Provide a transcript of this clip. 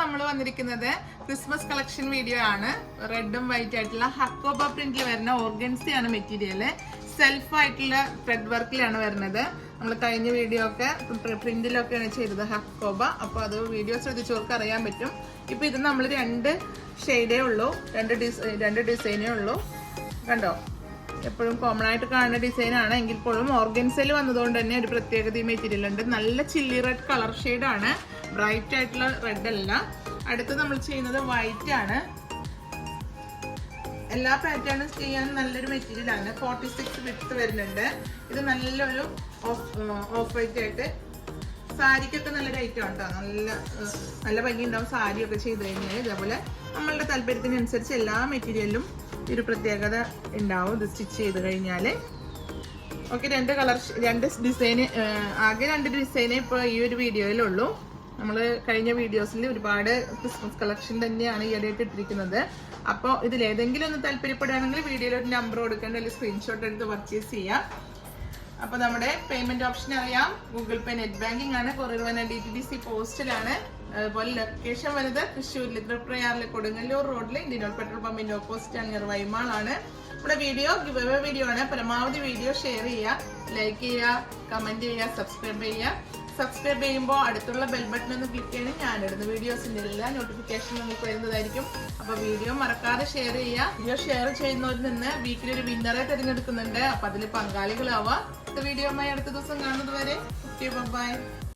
നമ്മൾ വന്നിരിക്കുന്നത് Christmas collection video ആണ്. റെഡും വൈറ്റ് ആയിട്ടുള്ള ഹക്കോബ പ്രിന്റിൽ വരുന്ന ഓർഗൻസിയാണ് മെറ്റീരിയല്. സെൽഫ് ആയിട്ടുള്ള ത്രെഡ് വർക്കിലാണ് വരുന്നത്. നമ്മൾ കഴിഞ്ഞ വീഡിയോ ഒക്കെ പ്രിന്റിലൊക്കെയാണ് ചെയ്തത് ഹക്കോബ. അപ്പോൾ അത് വീഡിയോ ശ്രദ്ധിച്ചവർക്ക് അറിയാൻ പറ്റും. ഇപ്പൊ ഇത് നമ്മൾ രണ്ട് ഷെയ്ഡേ ഉള്ളൂ, രണ്ട് ഡിസൈനേ ഉള്ളൂ. കണ്ടോ, എപ്പോഴും കോമൺ ആയിട്ട് കാണുന്ന ഡിസൈൻ ആണ് എങ്കിൽ പോലും ഓർഗൻസയിൽ വന്നതുകൊണ്ട് തന്നെ ഒരു പ്രത്യേകത ഈ മെറ്റീരിയൽ ഉണ്ട്. നല്ല ചില്ലി റെഡ് കളർ ഷെയ്ഡാണ്, ബ്രൈറ്റ് ആയിട്ടുള്ള റെഡ് അല്ല. അടുത്ത് നമ്മൾ ചെയ്യുന്നത് വൈറ്റ് ആണ്. എല്ലാ പാറ്റേണും ചെയ്യാൻ നല്ലൊരു മെറ്റീരിയൽ ആണ്. 46 വിഡ്ത്ത് വരുന്നുണ്ട്. ഇത് നല്ലൊരു ഓഫ് വൈറ്റ് ആയിട്ട് സാരിക്കൊക്കെ നല്ലൊരു ഐറ്റം ആണ്. നല്ല ഭംഗി ഉണ്ടാവും സാരിയൊക്കെ ചെയ്ത് കഴിഞ്ഞാൽ. ഇതേപോലെ നമ്മളുടെ താല്പര്യത്തിനനുസരിച്ച് എല്ലാ മെറ്റീരിയലും ഒരു പ്രത്യേകത ഉണ്ടാവും ഇത് സ്റ്റിച്ച് ചെയ്ത് കഴിഞ്ഞാൽ. ഓക്കെ, രണ്ട് ഡിസൈന് ആകെ രണ്ട് ഡിസൈനേ ഇപ്പോൾ ഈ ഒരു വീഡിയോയിലുള്ളൂ. നമ്മൾ കഴിഞ്ഞ വീഡിയോസിൽ ഒരുപാട് ക്രിസ്മസ് കളക്ഷൻ തന്നെയാണ് ഈയിടെയായിട്ട് ഇട്ടിരിക്കുന്നത്. അപ്പോൾ ഇതിലേതെങ്കിലും ഒന്ന് താല്പര്യപ്പെടുകയാണെങ്കിൽ വീഡിയോയിൽ ഒരു നമ്പർ കൊടുക്കേണ്ട, അല്ലെങ്കിൽ സ്ക്രീൻഷോട്ട് എടുത്ത് പർച്ചേസ് ചെയ്യാം. അപ്പോൾ നമ്മുടെ പേയ്മെന്റ് ഓപ്ഷൻ അറിയാം. ഗൂഗിൾ പേ, നെറ്റ് ബാങ്കിങ് ആണ്. കൊറിയർ വന്ന DTDC പോസ്റ്റിലാണ്. അതുപോലെ ലൊക്കേഷൻ വരുന്നത് തൃശ്ശൂരിൽ തൃപ്രയാറിലെ കൊടുങ്ങല്ലൂർ റോഡിൽ ഇന്ത്യൻ പെട്രോൾ പമ്പിന്റെ ഓപ്പോസിറ്റ് ആണ്, വൈമാൾ ആണ്. നമ്മുടെ വീഡിയോ ഗിവ് അവേ വീഡിയോ ആണ്. പരമാവധി വീഡിയോ ഷെയർ ചെയ്യുക, ലൈക്ക് ചെയ്യുക, കമന്റ് ചെയ്യുക, സബ്സ്ക്രൈബ് ചെയ്യുക. സബ്സ്ക്രൈബ് ചെയ്യുമ്പോൾ അടുത്തുള്ള ബെൽ ബട്ടൺ ഒന്ന് ക്ലിക്ക് ചെയ്യണം. ഞാനിടുന്ന വീഡിയോസിന്റെ എല്ലാ നോട്ടിഫിക്കേഷനും നിങ്ങൾക്ക് വരുന്നതായിരിക്കും. അപ്പോൾ വീഡിയോ മറക്കാതെ ഷെയർ ചെയ്യുക. വീഡിയോ ഷെയർ ചെയ്യുന്നവരിൽ നിന്ന് വീക്കിലി ഒരു വിന്നറെ തിരഞ്ഞെടുക്കുന്നുണ്ട്. അപ്പോൾ അതിൽ പങ്കാളികളാവാം. അടുത്ത വീഡിയോയുമായി അടുത്ത ദിവസം കാണുന്നത് വരെ ബൈ.